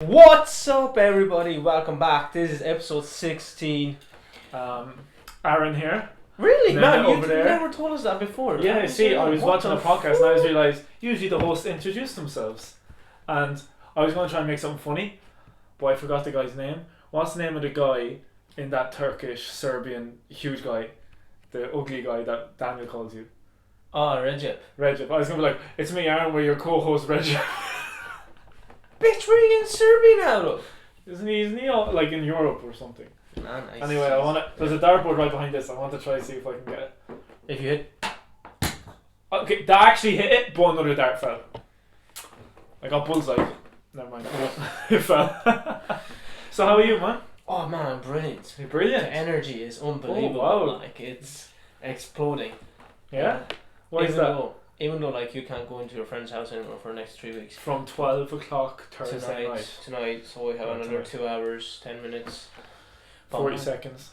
What's up, everybody? Welcome back. This is episode 16. Aaron here. Really? And Man, then you've never told us that before. Yeah, see, I was What watching a the podcast and I just realised usually the hosts introduce themselves. And I was going to try and make something funny, but I forgot the guy's name. What's the name of the guy in that Turkish, Serbian, huge guy? The ugly guy that Daniel calls you? Oh, Recep. Recep. I was going to be like, it's me, Aaron, we're your co-host, Recep. Bitch, where are you in Serbia now? Isn't he like in Europe or something? Nah, nice. Anyway, there's a dartboard right behind this. I want to try to see if I can get it. If you hit. Okay, that actually hit it, but another dart fell. I got bullseye. Never mind. It fell. So how are you, man? Oh man, I'm brilliant. You're brilliant. The energy is unbelievable. Oh, wow. Like, it's exploding. Yeah? Why is that? Even though, like, you can't go into your friend's house anymore for the next 3 weeks. From 12 o'clock Thursday night. Tonight, so we have another 2 hours, 10 minutes. 40 seconds.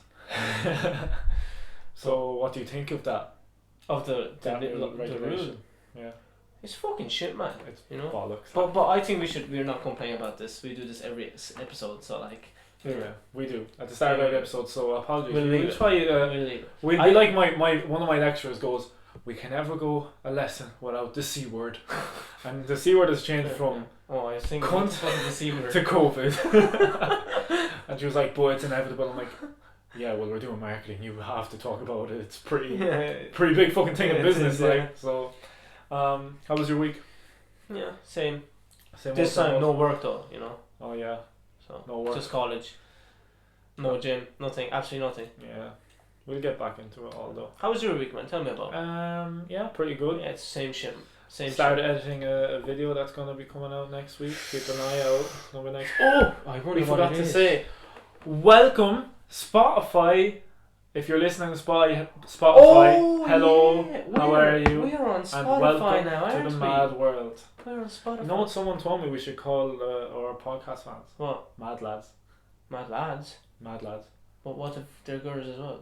So what do you think of that? Of the Rule? rule. Yeah. It's fucking shit, man. It's bollocks. bollocks. But I think we're not complaining about this. We do this every episode, so like. Yeah, we do. At the start of every episode, so apologies. We'll leave We'll it. try, We'll leave it. I like my one of my lecturers goes, we can never go a lesson without the C word. And the C word has changed from Oh, I think cunt the C word. to COVID. And she was like, boy, it's inevitable. I'm like, yeah, well, we're doing marketing. You have to talk about it. It's pretty big fucking thing in business. Like, so, how was your week? Yeah, same. Same This old, time, same no old? work though, you know. Oh, yeah. So No work. just college. No gym, nothing, absolutely nothing. Yeah. We'll get back into it all, though. How was your week, man? Tell me about it. Yeah, pretty good. Yeah, it's same shit. Same Started shit. editing a video that's going to be coming out next week. Keep an eye out. It's going to be next. Oh, I wonder We what forgot it to is. say, welcome Spotify. If you're listening to Spotify, Oh, hello, yeah. how are you? We are on And Spotify welcome now, to aren't the we? mad world. We're on Spotify. You know what someone told me we should call our podcast fans? What? Mad lads. Mad lads. Mad lads. But what if they're girls as well?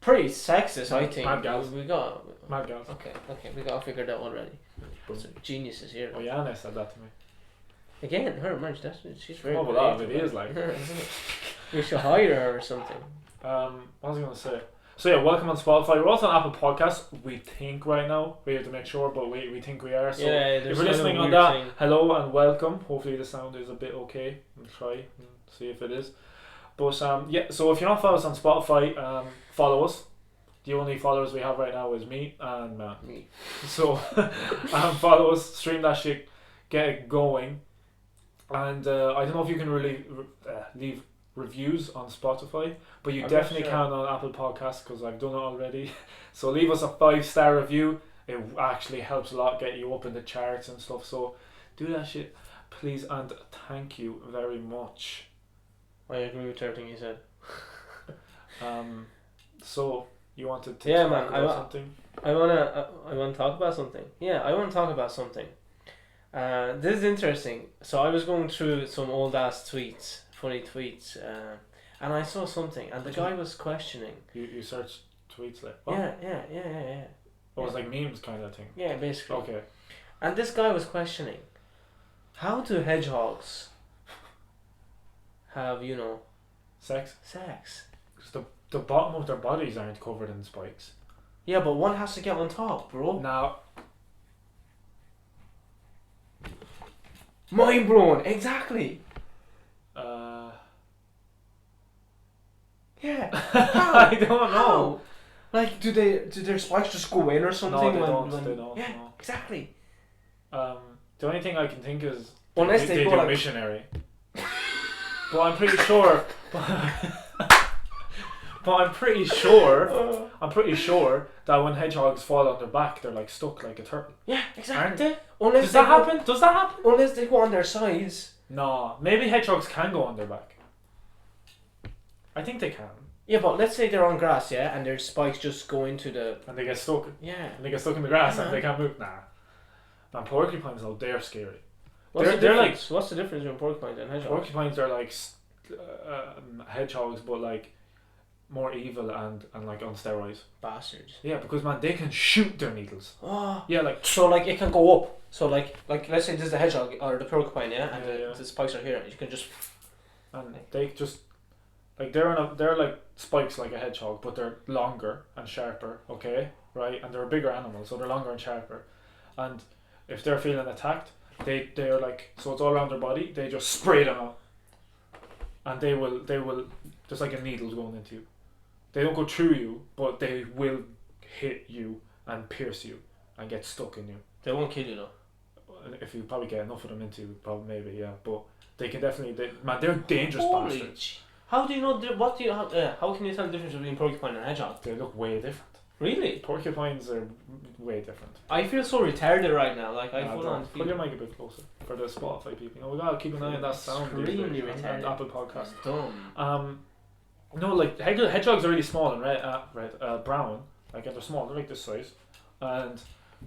Pretty sexist, I think. Mad gals. We got. Mad gals. Okay, we got to figure that already. So geniuses here. Oh, Yana said that to me. Again, her man, she's very. Oh, well, it is like. We should hire her or something. What was I going to say? So yeah, welcome on Spotify. We're also on Apple Podcasts. We think right now. We have to make sure, but we think we are. So Yeah, if you're listening on that, hello and welcome. Hopefully the sound is a bit okay. We'll try and see if it is. But yeah, so if you're not following us on Spotify, follow us. The only followers we have right now is me and Me. So follow us, stream that shit, get it going. And I don't know if you can really leave reviews on Spotify, but you I'm definitely not can on Apple Podcasts because I've done it already. So leave us a 5-star review. It actually helps a lot, get you up in the charts and stuff. So do that shit, please, and thank you very much. I agree with everything you said. So you wanted to Yeah, talk man, about something? I wanna talk about something. Yeah, I wanna talk about something. This is interesting. So I was going through some old ass tweets, funny tweets, and I saw something, and the guy was questioning. You searched tweets like what? Yeah. Oh, it was like memes kind of thing. Yeah, basically. Okay. And this guy was questioning, how do hedgehogs have, Sex? sex? Because the bottom of their bodies aren't covered in spikes. Yeah, but one has to get on top, bro. Now, Mind blown, exactly. Yeah. I don't know. How? Like, do their spikes just go in or something? No, they when, don't. They don't. Yeah, No. exactly. The only thing I can think is Unless they go do like missionary. But I'm pretty sure. But I'm pretty sure. I'm pretty sure that when hedgehogs fall on their back, they're like stuck like a turtle. Yeah, exactly. Aren't they? Unless Does they that go, happen? Does that happen? Unless they go on their sides. No. Maybe hedgehogs can go on their back. I think they can. Yeah, but let's say they're on grass, yeah, and their spikes just go into the. And they get stuck. Yeah. And they get stuck in the grass Yeah. and they can't move. Nah. Man, porcupines though, they're scary. What's They're the like- difference? What's the difference between porcupines and hedgehogs? Porcupines are like hedgehogs, but like more evil and like on steroids. Bastards. Yeah, because man, they can shoot their needles. Oh. Yeah, like So like it can go up. So like let's say this is the hedgehog or the porcupine, yeah, and Yeah. the spikes are here. You can just. and they just like they're like spikes like a hedgehog, but they're longer and sharper. Okay, right, and they're a bigger animal, so they're longer and sharper. And if they're feeling attacked, they're like, so it's all around their body. They just spray them out, and they will just like a needle going into you. They don't go through you, but they will hit you and pierce you and get stuck in you. They won't kill you though. If you probably get enough of them into you, probably maybe, yeah. But they can definitely, man, they're dangerous Holy bastards. ch- How do you know? What do you? How can you tell the difference between porcupine and hedgehog? They look way different. Really? Porcupines are way different. I feel so retarded right now. Like I full on Put your mic a bit closer for the Spotify people. You know, we gotta keep an eye on that sound. Extremely these days, retarded. on Apple Podcast. Dumb. No, like hedgehogs are really small and brown. Like they're small, they're like this size, and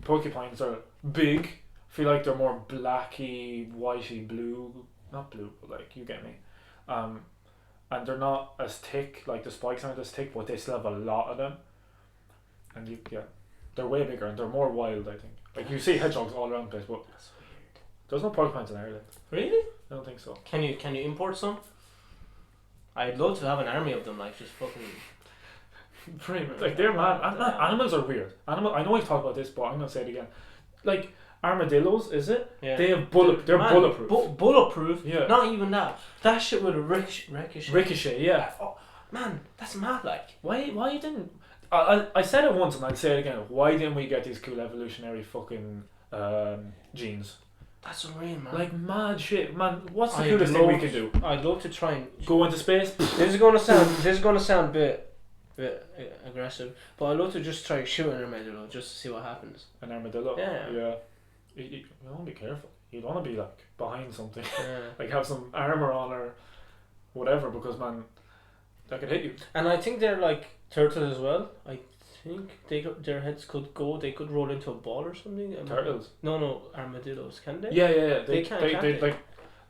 porcupines are big. Feel like they're more blacky, whitey, blue. Not blue, but like you get me. And they're not as thick. Like the spikes aren't as thick, but they still have a lot of them. And they're way bigger and they're more wild. I think. Like you see hedgehogs all around the place, but That's weird. there's no porcupines in Ireland. Really? I don't think so. Can you import some? I'd love to have an army of them. Like just fucking. Pretty much. Like they're mad. Animals are weird. I know we've talked about this, but I'm gonna say it again. Like armadillos, is it? Yeah. They have they're Man, bulletproof. Bulletproof. Yeah. Not even that. That shit would ricochet. Ricochet, yeah. Oh, man, that's mad. Like. Why didn't I said it once and I'd say it again. Why didn't we get these cool evolutionary fucking genes? That's unreal, man. Like mad shit, man. What's the I'd coolest thing we love- can do? I'd love to try and. Go into space? This is gonna sound a bit aggressive, but I'd love to just try shooting an armadillo just to see what happens. An armadillo? Yeah. Yeah. You want to be careful. You don't want to be like behind something. Yeah. Like have some armor on or whatever, because man, that could hit you. And I think they're like turtles as well. I think their heads could roll into a ball or something. Turtles? No, armadillos. Can they? Yeah. They can't, can't they? like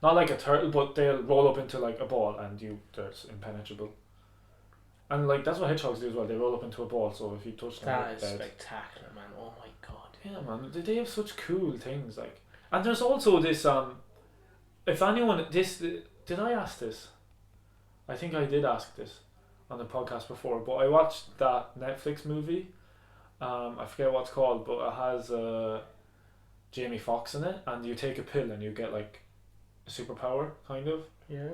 not like a turtle, but they'll roll up into like a ball and they're impenetrable. And like that's what hedgehogs do as well. They roll up into a ball, so if you touch them, That is they're dead. spectacular, man. Oh my god. Yeah, man, they have such cool things. Like, and there's also this. If anyone, did I ask this? I think I did ask this on the podcast before, but I watched that Netflix movie. I forget what it's called, but it has Jamie Foxx in it, and you take a pill and you get like a superpower, kind of. Yeah.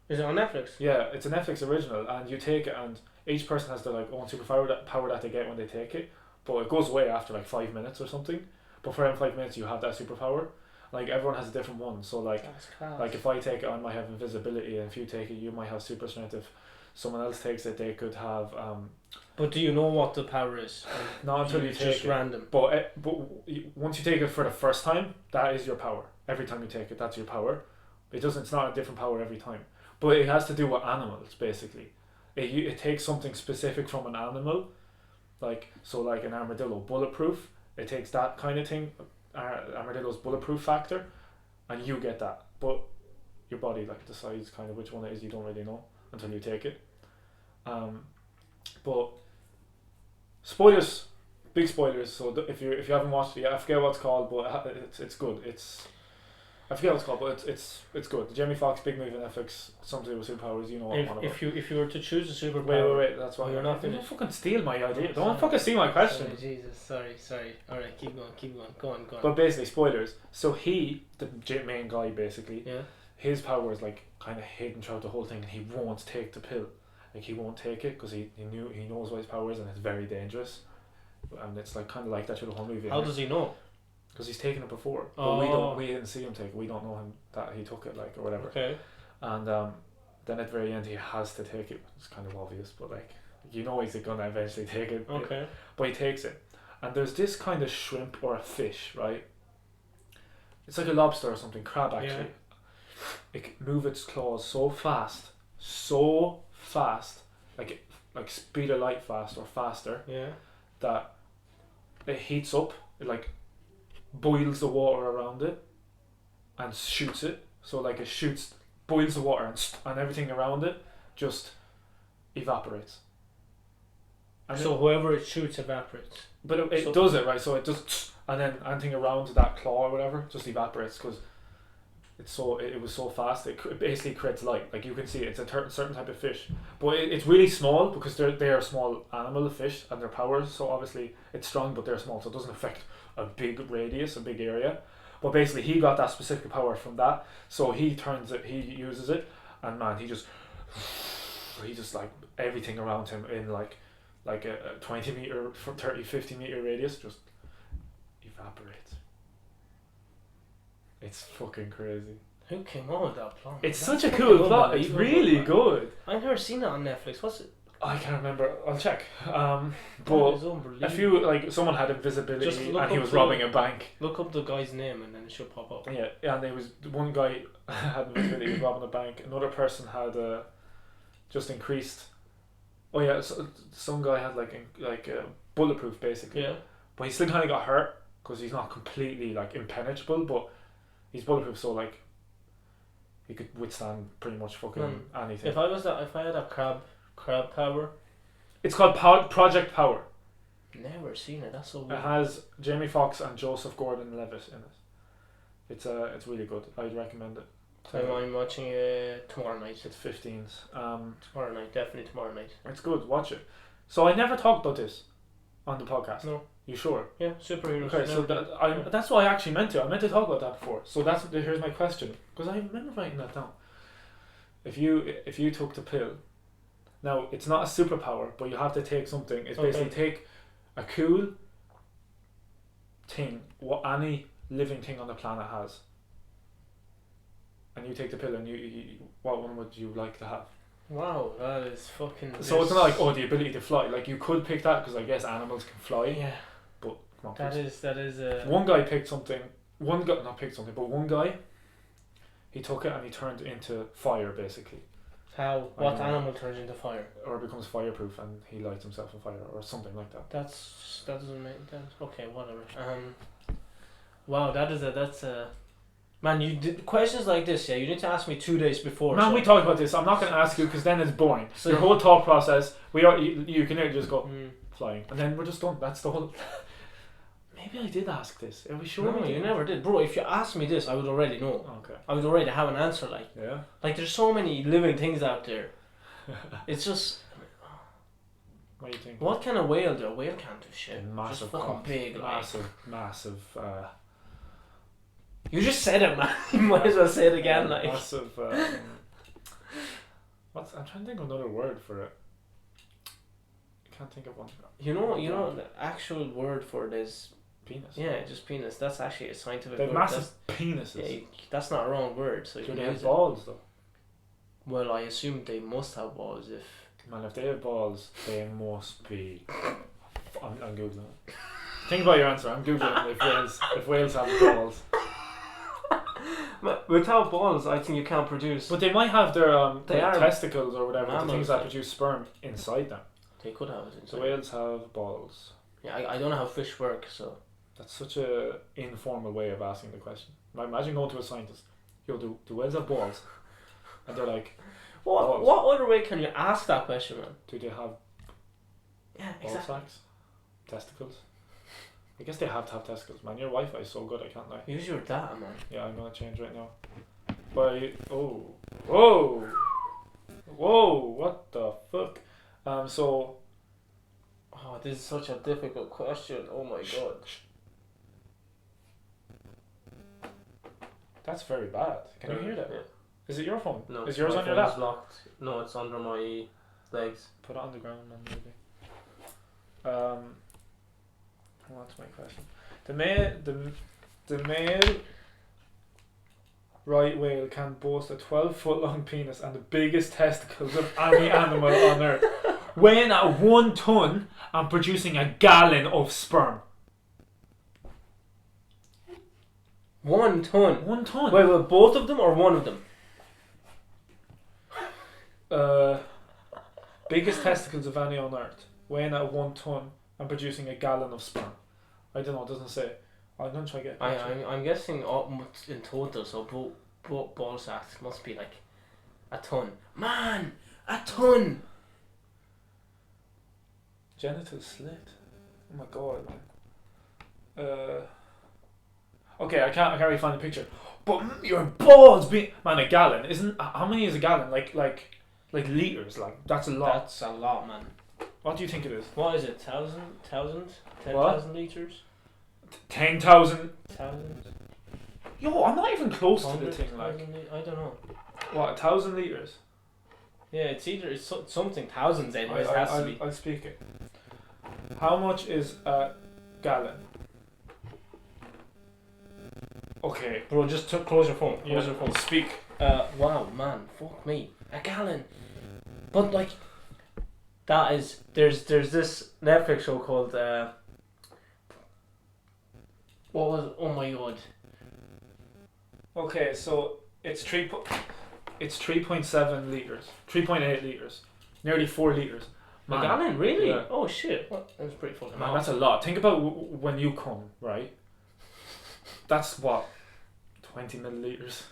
Is it on Netflix? Yeah, it's a Netflix original, and you take it, and each person has their like own superpower power that they get when they take it, but it goes away after like 5 minutes or something. But for every 5 minutes, you have that superpower. Like everyone has a different one. So like, That's class. like if I take it, I might have invisibility, and if you take it, you might have super strength. If someone else takes it, they could have. But do you know what the power is? Not until you It's take just it. random. But once you take it for the first time, that is your power. Every time you take it, that's your power. It's not a different power every time. But it has to do with animals, basically. It takes something specific from an animal, like an armadillo, bulletproof. It takes that kind of thing, armadillo's bulletproof factor, and you get that. But your body like decides kind of which one it is. You don't really know until you take it. But spoilers, big spoilers. So if you haven't watched it yet, I forget what it's called, but it's good. I forget what it's called, but it's good. The Jamie Foxx big movie on Netflix, something with superpowers. You know what I'm on about. If you were to choose a superpower. Wait. That's why you're not don't finished. fucking steal my idea. Oh, Don't sorry. fucking steal my question. Sorry, Jesus, sorry. Alright, keep going. Go on. But basically, spoilers. So the main guy, basically, Yeah. his power is like kind of hidden throughout the whole thing, and he won't take the pill. Like he won't take it because he knows what his power is, and it's very dangerous. And it's like kind of like that through the whole movie. How does he know? Because he's taken it before, but Oh. we didn't see him take it. We don't know him that he took it, like, or whatever. Okay. And then at the very end, he has to take it. It's kind of obvious, but like he's gonna eventually take it. Okay. But he takes it, and there's this kind of shrimp or a fish, right? It's like a lobster or something, crab actually. Yeah. It can move its claws so fast, like speed of light fast or faster, Yeah. that it heats up. It like boils the water around it and shoots it. So like it shoots boils the water and everything around it just evaporates. And So whoever it shoots evaporates. but it So- does it right, so it does, and then anything around that claw or whatever just evaporates because it was so fast. It basically creates light. Like you can see, it's a certain type of fish, but it's really small because they are a small animal, the fish, and their powers. So obviously it's strong, but they're small, so it doesn't affect a big radius, a big area. But basically, he got that specific power from that, so he uses it, and man, he just like everything around him in like a 20 meter from 30, 50 meter radius just evaporates. It's fucking crazy. Who came up with that plot? It's That's such a fucking cool good, plot. man. It's It's really man. good. I've never seen it on Netflix. What's it? I can't remember. I'll check. That But is unbelievable. a few like someone had invisibility Just look and he up was the- robbing a bank. Look up the guy's name and then it should pop up. Yeah, and there was one guy had invisibility, he was robbing a bank. Another person had just increased. Oh yeah, so, some guy had like bulletproof basically, Yeah. but he still kind of got hurt because he's not completely like impenetrable, but he's bulletproof, so like he could withstand pretty much fucking anything. If I had a crab power, It's called Project Power. never seen it. That's so It weird. has Jamie Foxx and Joseph Gordon-Levitt in it. It's really good. I'd recommend it. I'm watching it tomorrow night. It's 15s. Tomorrow night, definitely tomorrow night. It's good. Watch it. So I never talked about this on the podcast. No. You sure? Yeah, superheroes. Okay, so that's what I actually meant to. I meant to talk about that before. So here's my question, because I remember writing that down. If you took the pill, now it's not a superpower, but you have to take something. It's basically take a cool thing, what any living thing on the planet has, and you take the pill, and you what one would you like to have? Wow, that is fucking. So it's not like the ability to fly. Like you could pick that because I guess animals can fly. Yeah. But come on, That please. is. One guy picked something. One guy not picked something, but one guy. He took it and he turned it into fire, basically, How? I What know. animal turns into fire? or becomes fireproof, and he lights himself on fire, or something like that. That doesn't make sense. Okay, whatever. Wow, that's a. Man, you did questions like this. Yeah, you need to ask me 2 days before. Man, so- we talked about this. I'm not going to ask you because then it's boring. So- Your whole thought process. You can just go Mm. flying, and then we're just done. That's the whole. Maybe I did ask this. Are we sure? No, we you did? never did, bro. If you asked me this, I would already know. Okay. I would already have an answer. Yeah. Like there's so many living things out there. It's just What do you think? what kind of whale? A whale can't do shit. Massive Just fucking cock. big. Like. Massive. You just said it, man. You might as well say it again. Like. Massive. I'm trying to think of another word for it. I can't think of one. You know the actual word for it is Penis. yeah, just penis. That's actually a scientific They have word. massive penises. That's not a wrong word. So you Do can they have use it. balls though? Well, I assume they must have balls if. Man, if they have balls, they must be. I'm googling it. Think about your answer. I'm googling if whales have balls. Without balls, I think you can't produce. But they might have their They their are testicles or whatever, the mammals, things that like- produce sperm inside them. They could have it. Inside. So whales have balls. Yeah, I don't know how fish work, so. That's such a informal way of asking the question. Now imagine going to a scientist. Yo, do whales have balls? And they're like, Balls. What other way can you ask that question, man? do they have Yeah, ball exactly. sacks? Testicles? I guess they have to have testicles, man. Your Wi-Fi is so good, I can't lie. Use your data, man. Yeah, I'm gonna change right now. Whoa, what the fuck? So Oh, this is such a difficult question. Oh my god. that's very bad. Can you hear that? Yeah. Is it your phone? No. Is yours my on your phone's lap? locked. No, it's under my legs. Put it on the ground, then maybe. Hold on to my question. The male right whale can boast a 12-foot long penis and the biggest testicles of any animal on earth, weighing at 1 ton and producing a gallon of sperm. 1 ton. 1 ton. Wait, both of them or one of them? Biggest testicles of any on earth, weighing at 1 ton and producing a gallon of sperm. I don't know. It doesn't say. I'm gonna try to get. I'm guessing in total. So both ball sacks must be like A ton. Man, a ton. Genital slit. Oh my god. Okay, I can't really find the picture. But your balls be man, a gallon isn't. How many is a gallon? Like liters. Like that's a lot. That's a lot, man. What do you think it is? What is it? 10,000 What? liters? 10,000. 1,000? Yo, I'm not even close to the thing. Like I don't know. what? 1,000 liters. Yeah, it's either something thousands anyways. It has to be. I'll speak it. How much is a gallon? Okay. Bro, just close your phone. Close your phone. Speak. Wow, man, fuck me, a gallon. But like, that is there's this Netflix show called what was it? Oh my god. Okay, so it's 3.7 liters, 3.8 liters, nearly 4 liters. A gallon, really? Yeah. Oh shit, what? That was pretty fucking. Man, that's a lot. Think about when you come, right? That's what, 20 milliliters.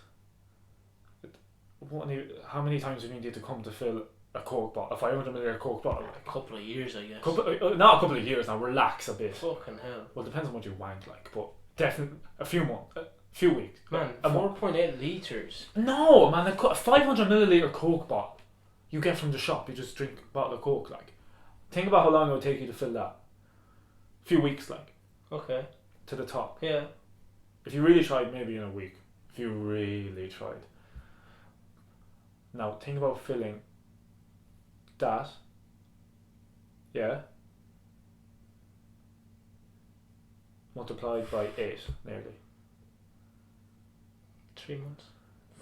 How many times do you need to come to fill a Coke bottle, a 500 milliliter Coke bottle? A couple of years, I guess. Not a couple of years now. Relax a bit. Fucking hell. Well, depends on what you wank like, but definitely a few months, a few weeks. Man, a month. 4.8 liters. No, man, a 500 milliliter Coke bottle you get from the shop. You just drink a bottle of Coke. Like, think about how long it would take you to fill that. A few weeks, like, Okay. to the top. Yeah. If you really tried, maybe in a week. If you really tried. Now think about filling that. Yeah. Multiplied by 8, nearly. 3 months.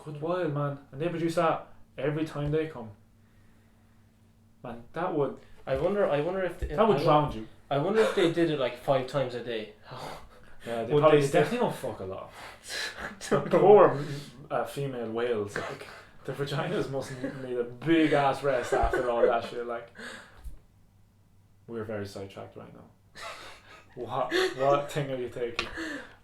Good while, man. And they produce that every time they come. Man, that would I wonder if that would drown you. I wonder if they did it like 5 times a day. Yeah, Would they they still- definitely don't fuck a lot. The poor female whales, like, their vaginas must need a big ass rest after all that shit. Like, we're very sidetracked right now. What thing are you taking?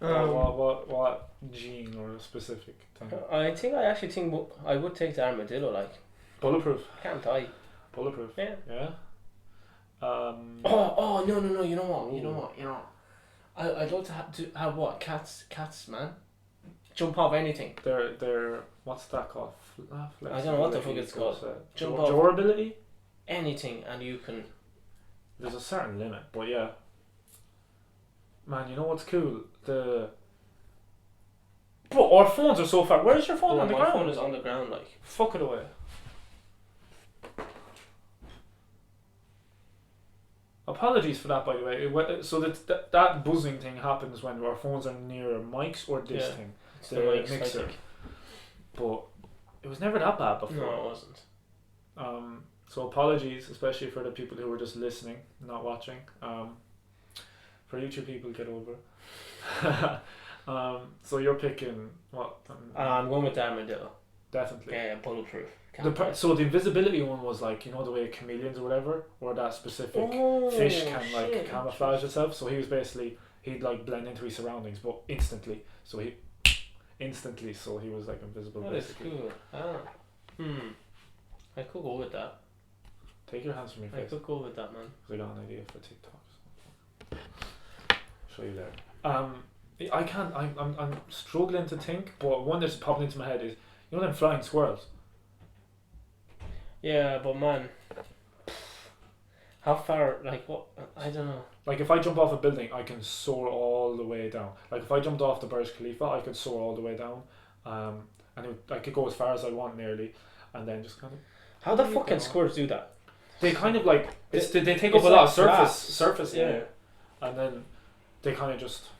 What gene or a specific thing? I actually think I would take the armadillo. Like, Bulletproof. can't die. Bulletproof. Yeah. Yeah. Oh no! You know what? I'd love to have what cats, man. Jump off anything. They're what's that called? I don't know what the fuck it's called. Jump off durability. anything, and you can. There's a certain limit, but yeah. Man, you know what's cool? Bro, our phones are so far. Where's your phone on the my ground? phone is on the ground, like. Fuck it away. Apologies for that, by the way. So that buzzing thing happens when our phones are near mics or this thing. It's the mics, I mixer. think. But it was never that bad before. No, it wasn't. So apologies, especially for the people who were just listening, not watching. For YouTube people, get over. So you're picking what? I'm going with the armadillo. Definitely. Yeah, bulletproof. So the invisibility one was like, you know, the way chameleons or whatever, or that specific fish can like camouflage itself. So he was basically, he'd like blend into his surroundings, but instantly. So he was like invisible. That is basically. cool. I could go with that. Take your hands from your I face. could go with that, man. I got an idea for TikTok. Show you there. I can't. I'm struggling to think, but one that's popping into my head is, you know, them flying squirrels. Yeah, but man, how far? Like what? I don't know. Like if I jump off a building, I can soar all the way down. Like if I jumped off the Burj Khalifa, I could soar all the way down. And I could go as far as I want nearly, and then just kind of. How the fucking squirrels do that? They kind of like they take it's up a lot of like surface Yeah. area, and then they kind of just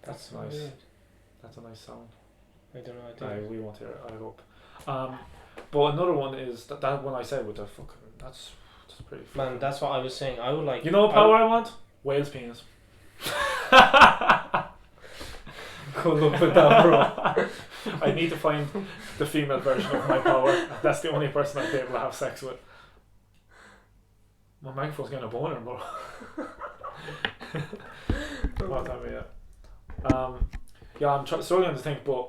That's nice. Weird. That's a nice sound. I don't know. We won't hear it, I hope. But another one is that one I said with the fucking. That's pretty. Man, that's what I was saying. I would like. You know what power I want? Whale's penis. Good luck with that, bro. I need to find the female version of my power. That's the only person I'd be able to have sex with. My microphone's getting a boner, bro. What time are we at? Yeah, I'm struggling to think, but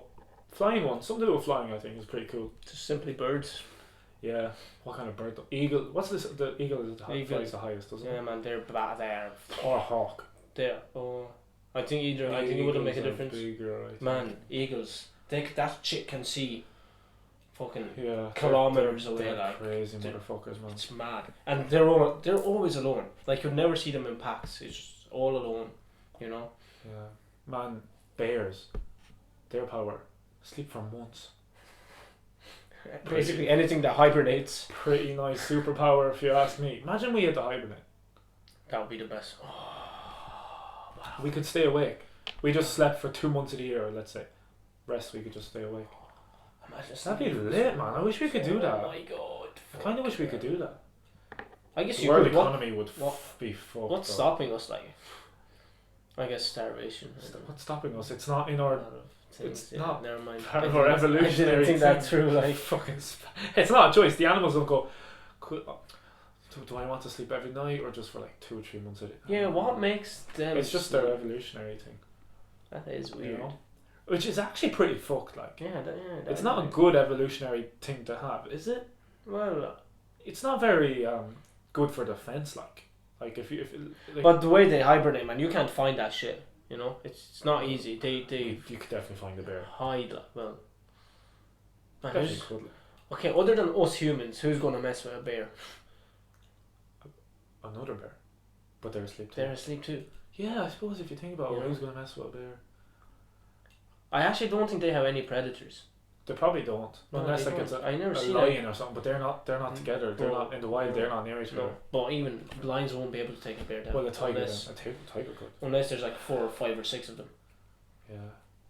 Flying one, something to do with flying, I think, is pretty cool. Just simply birds. Yeah. What kind of bird? Eagle. What's this? The eagle is Eagle. flies the highest, doesn't Yeah, it? man, they're there. Or a hawk. There. Oh, I think either. I think it wouldn't make a Eagles are difference. bigger, I think. Man, eagles. That chick can see. Fucking Yeah. kilometers they're, away, they're like, crazy they're- motherfuckers, man. it's mad, and they're always alone. Like you'd never see them in packs. It's just all alone. You know. Yeah. Man, bears. Their power. Sleep for months. Basically anything that hibernates. Pretty nice superpower, if you ask me. Imagine we had to hibernate. That would be the best. We could stay awake. We just slept for 2 months of the year, let's say. Rest, we could just stay awake. Imagine That'd be sleeping lit, for man. I wish we could do that. Oh my god. I kind of wish we could do that. I guess The you world could. economy would what- be fucked. What's up. stopping us? Like, I guess starvation. I don't know. What's stopping us? It's not in A our lot of things, it's yeah, not never mind. part of I our didn't- evolutionary I didn't think that thing. through. Like, fucking. It's not a choice. The animals don't go. Do I want to sleep every night or just for like 2 or 3 months a day? yeah, what makes them? It's just their evolutionary thing. That is You weird. know? Which is actually pretty fucked. Like, Yeah, it's not a good evolutionary thing to have, is it? Well, It's not very good for defense. Like if like, but the way they hibernate, man, you can't find that shit. You know, it's not easy. They you could definitely find a bear. hide. Like, well, man, Definitely who's- could. okay, other than us humans, who's gonna mess with a bear? Another bear, but they're asleep too. They're asleep too. Yeah, I suppose if you think about it, Yeah. who's gonna mess with a bear? I actually don't think they have any predators. They probably don't, No, unless they like it's don't. a, I never a see lion or something. But they're not together. They're No. not in the wild. They're not near each other. No, but even lions won't be able to take a bear down. Well, a tiger, unless, then. A tiger could. unless there's like 4 or 5 or 6 of them. Yeah.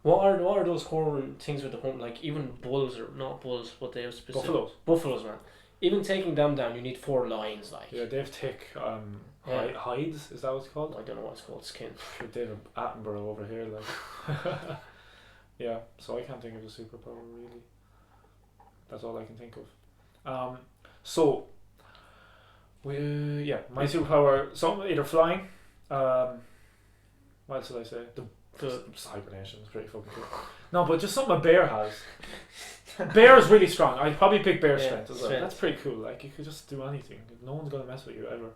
What are those horror things with the hunt? Like even bulls or not bulls, but they have specific Buffaloes. man. Even taking them down, you need 4 lions. Like Yeah, they have thick Yeah. hides. Is that what it's called? I don't know what it's called, skin. David Attenborough over here, like. Yeah, so I can't think of a superpower really. That's all I can think of. So my superpower, so either flying, what else did I say? The hibernation is pretty fucking cool. No, but just something a bear has. Bear is really strong. I'd probably pick bear Yeah, strength as well. strength. That's pretty cool. Like you could just do anything. No one's gonna mess with you ever.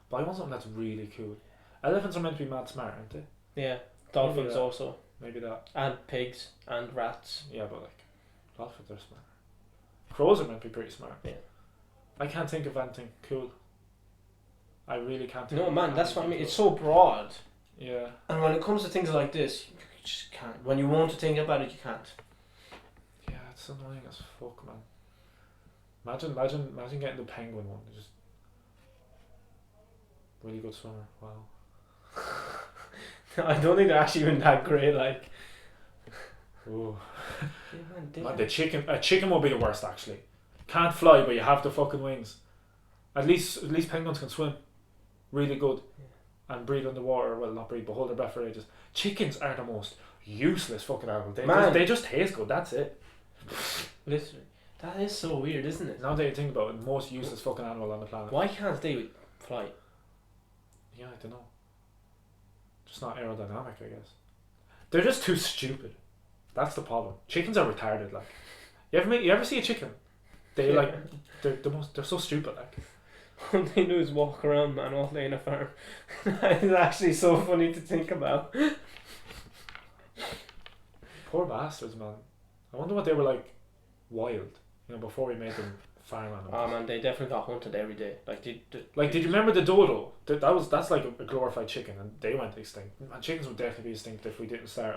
But I want something that's really cool. Elephants are meant to be mad smart, aren't they? Yeah, dolphins Maybe that. also, Maybe that. and pigs and rats. Yeah, but like dolphins are smart. Crows are meant to be pretty smart. Yeah. I can't think of anything cool. I really can't think No of man, that's what I anything mean. It's cool. so broad, Yeah. and when it comes to things like this, you just can't. When you want to think about it, you can't. Yeah, it's annoying as fuck, man. Imagine getting the penguin one. Just really good swimmer. Wow. I don't think they're actually even that great. Like, Ooh. yeah, man, they- Man, a chicken will be the worst actually. Can't fly, but you have the fucking wings. At least penguins can swim, really good, and breathe underwater. Well, not breathe, but hold their breath for ages. Chickens are the most useless fucking animal. Man. They just taste good. That's it. literally, that is so weird, isn't it? Now that you think about it, most useless fucking animal on the planet. Why can't they fly? Yeah, I don't know. Just not aerodynamic, I guess. They're just too stupid. That's the problem. Chickens are retarded. Like, you ever see a chicken? They Yeah. like they're so stupid. Like, All they do is walk around, man, all day in a farm. It's actually so funny to think about. poor bastards, man. I wonder what they were like, wild. You know, before we made them farm animals. Oh man, they definitely got hunted every day. Like, Like, did you remember the dodo? That's like a glorified chicken, and they went extinct. And chickens would definitely be extinct if we didn't start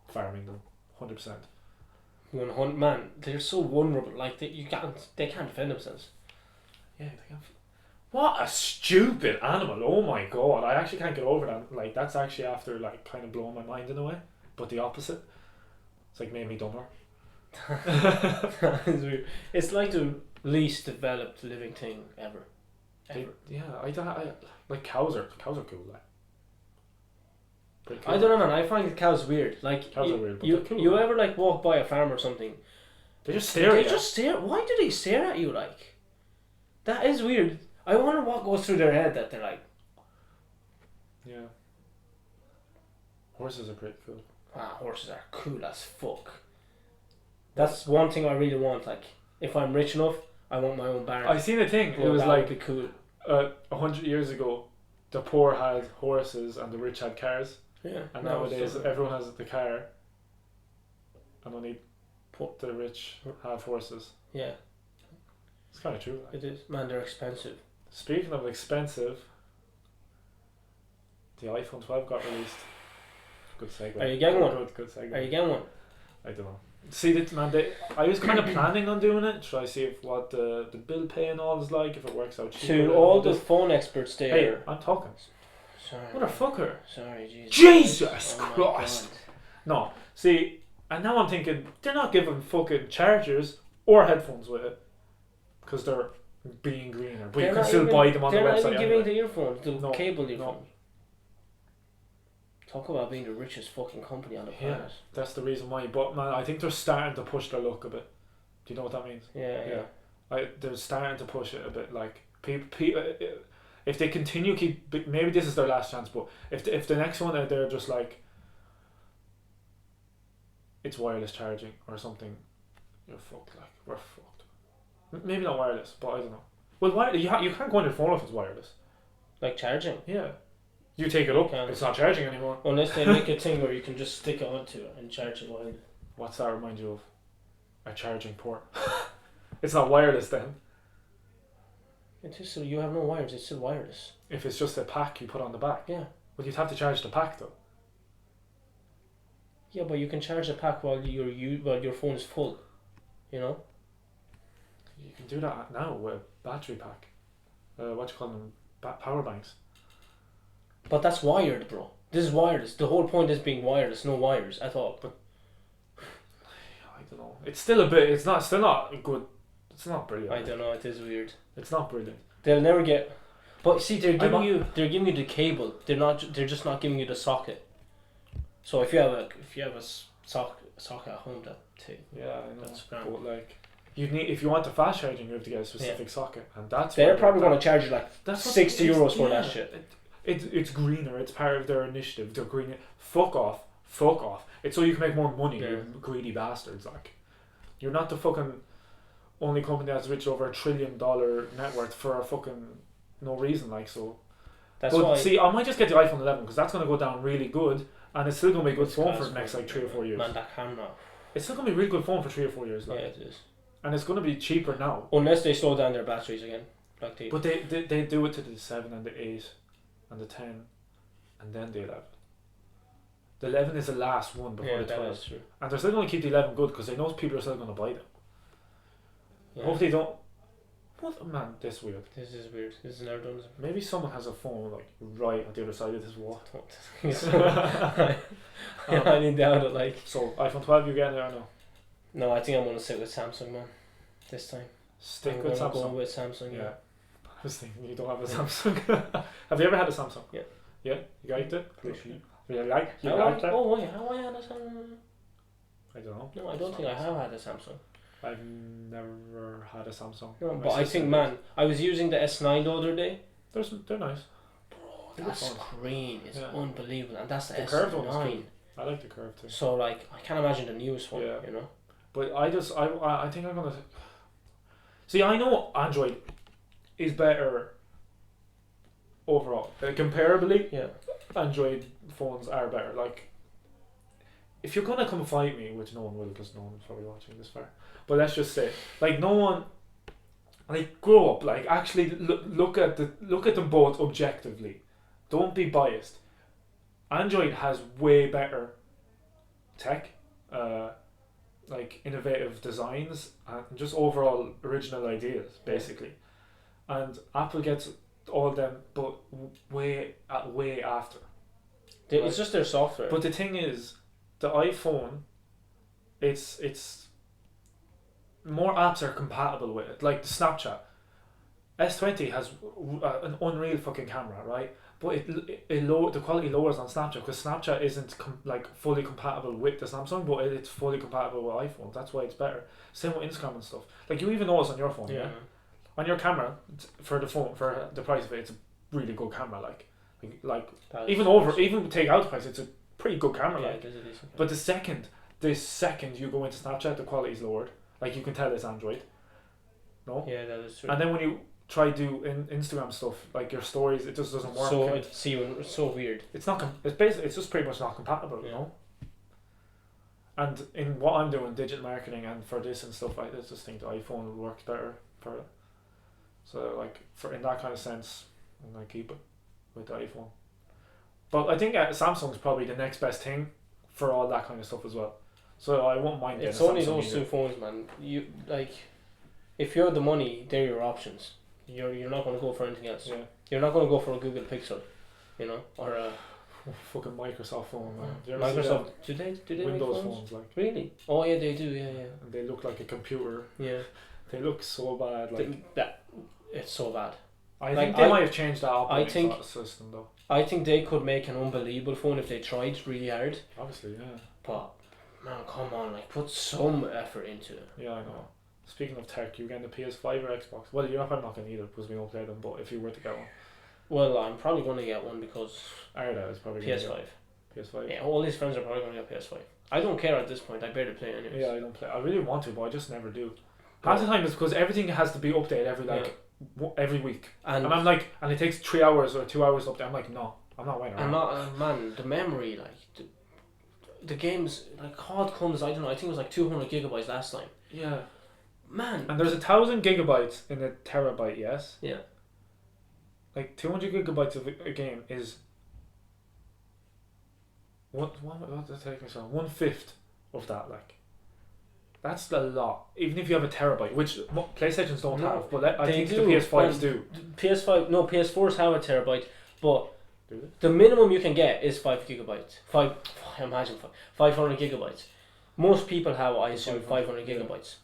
farming them, 100%. Man, they're so vulnerable. Like, they can't defend themselves. Yeah, they can't. What a stupid animal! Oh my god, I actually can't get over that. Like, that's actually after like kind of blowing my mind in a way, but the opposite. It's like made me dumber. That is weird. It's like the least developed living thing ever. I like cows are cool. Like, pretty cool. I don't know, man. I find cows weird. Like, Cows are weird, but You they're cool. you ever like walk by a farm or something? They just stare They at you. just stare. Why do they stare at you? Like, that is weird. I wonder what goes through their head that they're like, Yeah. Horses are pretty cool. horses are cool as fuck. That's one thing I really want. Like, if I'm rich enough, I want my own barn. I seen a thing. It Bro, was that like would be cool. 100 years ago, the poor had horses and the rich had cars, Yeah. and no, nowadays so- everyone has the car, and only Po- the rich have horses. Yeah, It's kind of true. Like. it is. Man, they're expensive. Speaking of expensive, the iPhone 12 got released. Good segue. Are you getting one? Good segue. Are you getting one? I don't know. See, I was kind of planning on doing it. Try see if what the bill pay and all is like. If it works out cheaper. To all the phone experts there. Hey, I'm talking. Sorry. Motherfucker. Sorry, Jesus. Jesus Oh my Christ. God. No. See, and now I'm thinking they're not giving fucking chargers or headphones with it because they're being greener. But you They're can not still even- buy them on the They're not website. even giving Anyway. the earphones, the No, cable no. earphones. Talk about being the richest fucking company on the Yeah. planet. That's the reason why. But man, I think they're starting to push their luck a bit. Do you know what that means? Yeah. They're starting to push it a bit. Like people, if they continue maybe this is their last chance. But if the next one they're just like, it's wireless charging or something, you're fucked. Like we're fucked. Maybe not wireless, but I don't know. Well, you can't go on your phone if it's wireless. Like charging. Yeah, you take it up, Can't. it's not charging anymore. Unless they make a thing where you can just stick it onto it and charge it while. What's that remind you of? A charging port. It's not wireless then. It is still, you have no wires, it's still wireless. If it's just a pack you put on the back. Yeah. Well, you'd have to charge the pack though. Yeah, but you can charge the pack while your phone is full. You know? You can do that now with a battery pack. What you call them? Power banks. But that's wired, bro. This is wireless. The whole point is being wireless, no wires at all. But I don't know. It's still a bit. It's not. Still not good. It's not brilliant. I don't know, it is weird. It's not brilliant. They'll never get. But see, they're I'm giving you the cable. They're just not giving you the socket. So if you have a socket at home, that too. Yeah, I know. That's grand. But like, if you want the fast charging, you have to get a specific socket, and that's. They're where- probably going to charge you like That's what- €60 for yeah, that shit. It's greener. It's part of their initiative. They're green. Fuck off. Fuck off. It's so you can make more money. Yeah. You greedy bastards. Like, you're not the fucking only company that's rich over $1 trillion net worth for a fucking no reason. Like so. That's But why. see, I might just get the iPhone 11 because that's going to go down really good, and it's still going to be a good It's phone class for the next like 3 or 4 years. Man, that camera. It's still going to be a really good phone for 3 or 4 years. Yeah, Like, it is. and it's going to be cheaper now. Unless they slow down their batteries again, like they. But they do it to the 7 and the 8 and the 10 and then the 11. The 11 is the last one before Yeah, the that 12. is true. And they're still going to keep the 11 good because they know people are still going to buy them. Yeah. Hopefully they don't. What? Man, this is weird. This is weird. This is never done. Maybe someone has a phone like right at the other side of this wall. I need doubt it. Like, So, iPhone 12 you getting it or no? no, I think I'm gonna stick with Samsung, man. This time. Stick I'm with gonna go Samsung. with Samsung. Yeah. Yeah. I was thinking you don't have a Samsung. Have you ever had a Samsung? Yeah. Yeah? You liked it? Literally. You like How it? oh, wait, how I had a Samsung? I don't know. No, I don't think I have had a Samsung. I've never had a Samsung. No, My but I sister think, did. man, I was using the S9 the other day. They're nice. Bro, They're that good phones. screen is Yeah. unbelievable, and that's the, The S9. curved one is cool. I like the curve too. So, like, I can't imagine the newest one. Yeah. You know. But I think I'm gonna. See, I know Android is better overall. Comparably, Yeah. Android phones are better. Like, if you're gonna come fight me, which no one will, because no one's probably watching this far. But let's just say, like, no one, like, grow up. Like, actually look at them both objectively. Don't be biased. Android has way better tech, like innovative designs and just overall original ideas, basically. And Apple gets all them, but way after. It's just their software. But the thing is, the iPhone, it's more apps are compatible with it. Like the Snapchat, S20 has an unreal fucking camera, right? But the quality lowers on Snapchat because Snapchat isn't like fully compatible with the Samsung, but it's fully compatible with iPhone. That's why it's better. Same with Instagram and stuff. Like you even notice on your phone, yeah. on your camera for the phone for the price of it, it's a really good camera. Like That is- even take out the price, it's a pretty good camera. Yeah, Like. it is a decent But the second the second you go into Snapchat, the quality's lowered. Like you can tell it's Android. No. Yeah, that is true. And then when you try do Instagram stuff, like your stories, it just doesn't work. So it's so weird. It's not. It's basically. It's just pretty much not compatible. You know. And in what I'm doing, digital marketing, and for this and stuff, I just think the iPhone will work better for it. So like for in that kind of sense, I'm gonna keep it with the iPhone. But I think Samsung's probably the next best thing for all that kind of stuff as well. So I won't mind. It's only those two phones, man. You like, if you have the money, they're your options. You're not going to go for anything else. Yeah. You're not going to go for a Google Pixel, you know, or a fucking Microsoft phone, man. Do you ever Microsoft. Do they Windows make phones like? Really? Oh yeah, they do. Yeah. And they look like a computer. Yeah. They look so bad. Like it's so bad. I think they might have changed that operating system though. I think they could make an unbelievable phone if they tried really hard. Obviously, yeah. But man, come on, like put some effort into it. Yeah, I know. Speaking of tech, you getting the PS5 or Xbox? Well, you're probably not going to either because we don't play them. But if you were to get one, well, I'm probably going to get one because Arda is probably PS5. PS5. Yeah, all these friends are probably going to get PS5. I don't care at this point. I barely play anyways. Yeah, I don't play. I really want to, but I just never do. Half the time it's because everything has to be updated every week, and I'm like, and it takes 3 hours or 2 hours to update. I'm like, no, I'm not waiting around. And man, the memory, like the games, like COD comes. I don't know. I think it was like 200 gigabytes last time. Yeah. Man. And there's 1,000 gigabytes in a terabyte. Yes. Yeah. Like 200 gigabytes of a game is. What does that take me? So 1/5 of that, like. That's a lot. Even if you have a terabyte, which PlayStations don't have, but I think the PS5s do. PS4s have a terabyte, but do they? The minimum you can get is 5 gigabytes. 500 gigabytes. Most people have, I assume, 500 gigabytes.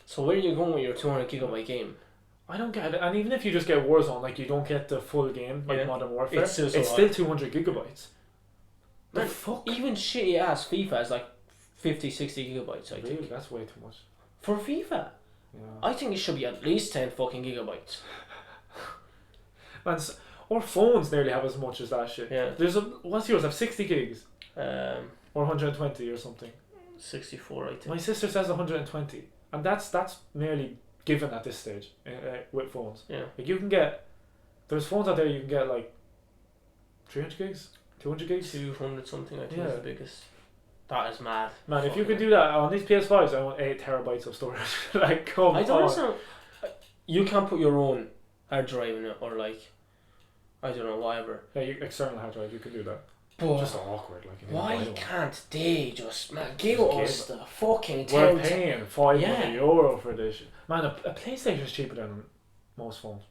So where are you going with your 200 gigabyte game? I don't get it. And even if you just get Warzone, like you don't get the full game, like Modern Warfare, it's still 200 gigabytes. The fuck? Even shitty ass FIFA is like 50, 60 gigabytes, I think. That's way too much. For FIFA? Yeah. I think it should be at least 10 fucking gigabytes. And our phones nearly have as much as that shit. Yeah. What's yours? Have 60 gigs? Or 120 or something. 64, I think. My sister says 120, and that's nearly given at this stage with phones. Yeah. Like you can get, there's phones out there you can get like 300 gigs, 200 gigs, 200 something. I think is the biggest. That is mad. Man, if you could do that on these PS5s, I want 8 terabytes of storage. Like, come on. I don't understand. You can't put your own hard drive in it, or like, I don't know, whatever. Yeah, external hard drive, you can do that. But just awkward. Like, why can't they just give us the fucking 10? We're paying €500 for this. Man, a PlayStation is cheaper than most phones.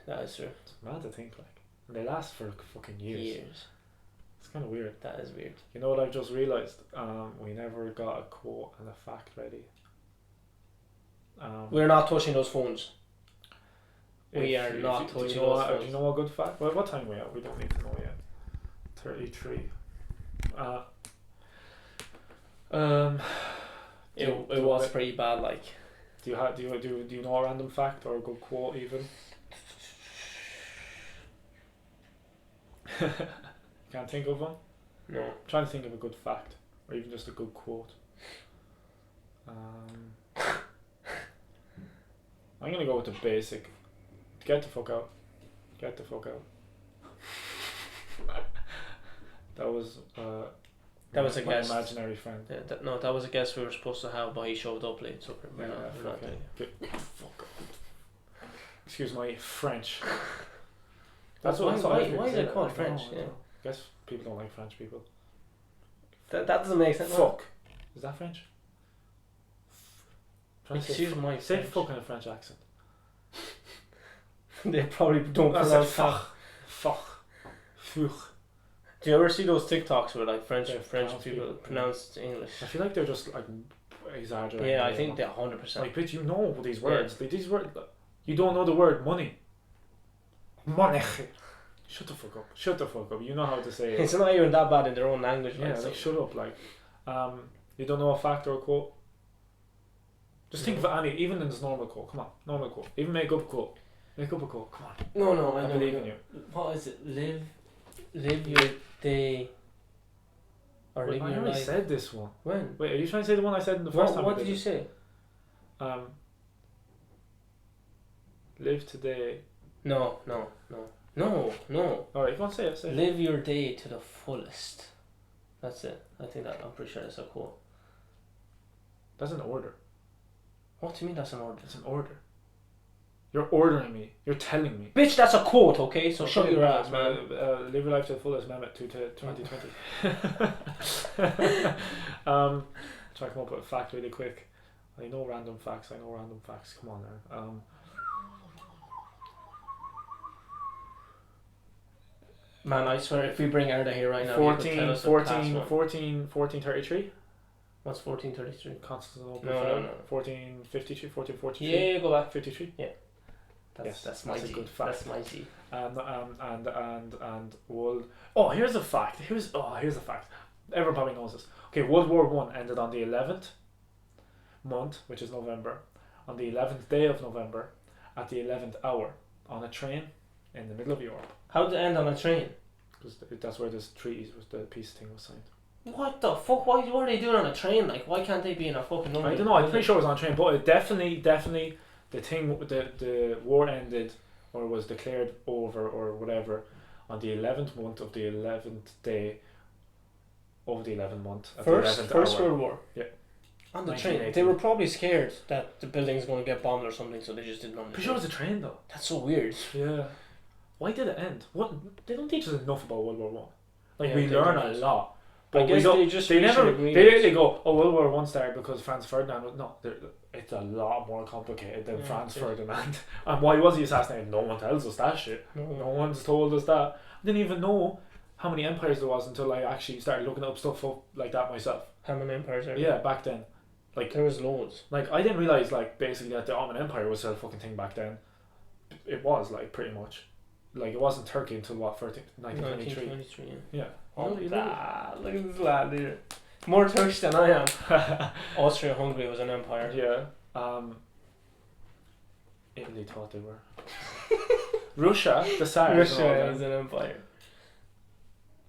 That is true. It's mad to think, like. And they last for fucking years. It's kind of weird. That is weird. You know what I've just realised? We never got a quote and a fact ready. We're not touching those phones. We are not touching those phones. Do you know a good fact? Well, what time are we at? We don't need to know yet. 33. It was pretty bad. Like, do you know a random fact or a good quote even? Can't think of one? No. I'm trying to think of a good fact or even just a good quote. I'm gonna go with the basic. Get the fuck out. Get the fuck out. That was a guest. Imaginary friend. Yeah, that was a guest we were supposed to have, but he showed up late, so we're not doing it. Fuck. Excuse my French. That's why is it called French? Yeah. I guess people don't like French people. That doesn't make sense. Fuck. Is that French? Excuse my say fuck in a French accent. They probably don't pronounce fuck. Fuck. Do you ever see those TikToks where like French people pronounce English? I feel like they're just like exaggerating. Yeah, I think they're 100%. Like, but you know these words. Yeah. These words. You don't know the word money. Money. Shut the fuck up. Shut the fuck up. You know how to say it. It's not even that bad in their own language. Yeah, like shut up. Like, you don't know a fact or a quote. Just think of any, even in this normal quote. Come on, normal quote. Even make up a quote. Make up a quote. Come on. No, I believe in you. What is it? Live your day. or Wait, living I your already life. said this one. When? Wait, are you trying to say the one I said in the first time? What we did you say? it? Live today. No. Alright, go on, say it. Live your day to the fullest. That's it. I'm pretty sure that's a quote. That's an order. What do you mean that's an order? It's an order. You're ordering me. You're telling me. Bitch, that's a quote, okay? So shut your ass, man. Live your life to the fullest, Mehmet, to 2020. Try to come up with a fact really quick. I know random facts. Come on now. Man, I swear, if we bring Arda here right now, he could tell us a class one. 1433. What's 1433? Constantinople. No. 1453, 1443. Yeah, go back. 53. Yeah. Yes, That's my that's a G. good fact. That's my G. And world. Oh, here's a fact. Here's a fact. Everyone probably knows this. Okay, World War One ended on the 11th month, which is November, on the 11th day of November, at the 11th hour, on a train in the middle of Europe. How did it end on a train? Because that's where this treaty was, the peace thing was signed. What the fuck? What are they doing on a train? Like, why can't they be in a fucking normal? I don't know. I'm pretty sure it was on a train, but it definitely the war ended or was declared over or whatever on the 11th month of the 11th day of the 11th month at the 11th First hour. World War. Yeah. On the train. 1918. They were probably scared that the building's going to get bombed or something, so they just didn't on the Pretty sure train. it was a train though. That's so weird. Yeah. Why did it end? What? They don't teach us enough about World War One. Like Yeah, we they learn don't. a lot. I But guess we don't, they just they reached never an agreement. they go, oh, World War One started because Franz Ferdinand was no, it's a lot more complicated than Yeah, Franz it is. Ferdinand. And why was he assassinated? No one tells us that shit. No No. one's told us that. I didn't even know how many empires there was until I actually started looking up stuff up like that myself. How many empires are there? Yeah, back then. There was loads. Like I didn't realise like basically that the Ottoman Empire was a fucking thing back then. It was like pretty much. Like it wasn't Turkey until what 1923. 1923, yeah. Yeah. Oh, You look at this lad here. More Turkish than I am. Austria-Hungary was an empire. Yeah. Italy thought they were. Russia, the Tsars. and all Russia that. is an empire.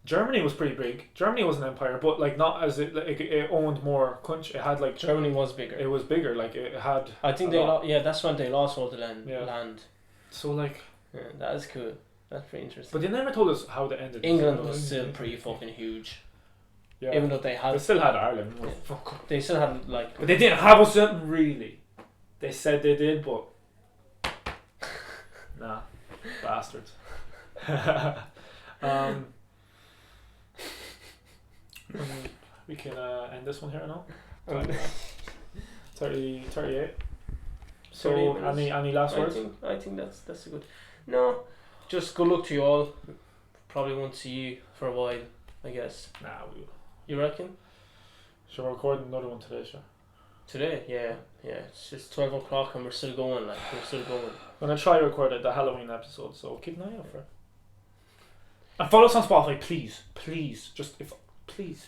Germany was pretty big. Germany was an empire, but like not as it owned more country. It had like Germany was bigger. it was bigger. Like it had. I think a lot. that's when they lost all the land. Yeah. land. So like, Yeah, that is cool. That's pretty interesting. but they never told us how they ended. England was still pretty fucking huge. Yeah. Even though they They had, still had Ireland. Yeah. Fuck. they still had like. But they didn't have us really. They said they did, but nah, bastards. We can end this one here now. 38. So 38 minutes. any last words? I think that's a good. No, just good luck to you all. Probably won't see you for a while, I guess. Nah, we will. You reckon? Shall we record another one today, sure? Today? Yeah. It's just 12 o'clock and we're still going. Like we're still going. I'm gonna try to record the Halloween episode, so keep an eye out for it. And follow us on Spotify, please. Please.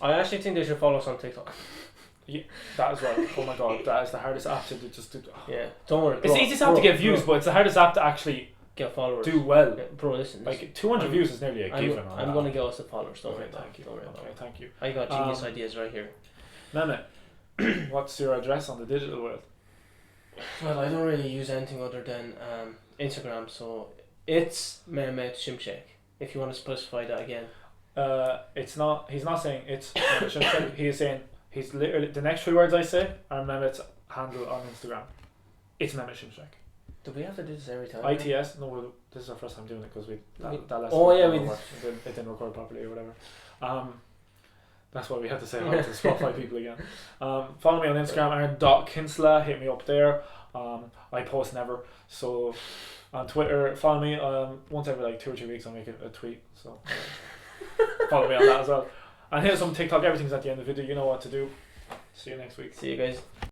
I actually think they should follow us on TikTok. That as well. Oh my god, that is the hardest app to do. Yeah. Don't worry. It's the easiest app to get views, but it's the hardest app to actually get followers. do well. Yeah, bro, listen. Like 200 views is nearly a given. I'm gonna get us the followers. Don't worry Okay, about thank it. you. Don't worry about Okay, it. thank you. I got genius ideas right here. Mehmet, what's your address on the digital world? Well, I don't really use anything other than Instagram, so it's Mehmet Shimshek. If you want to specify that again. It's not. He's not saying it's. He is saying he's literally the next 3 words I say are Mehmet's handle on Instagram. It's Mehmet Shimshek. Do we have to do this every time? ITS. No, this is our first time doing it because that lesson. Oh, yeah, we didn't work. It didn't record properly or whatever. That's why we had to say hi to Spotify people again. Follow me on Instagram, Aaron.Kinsella. Hit me up there. I post never. So on Twitter, follow me. Once every like 2 or 3 weeks, I'll make a tweet. So follow me on that as well. And here's some TikTok. Everything's at the end of the video. You know what to do. See you next week. See you guys.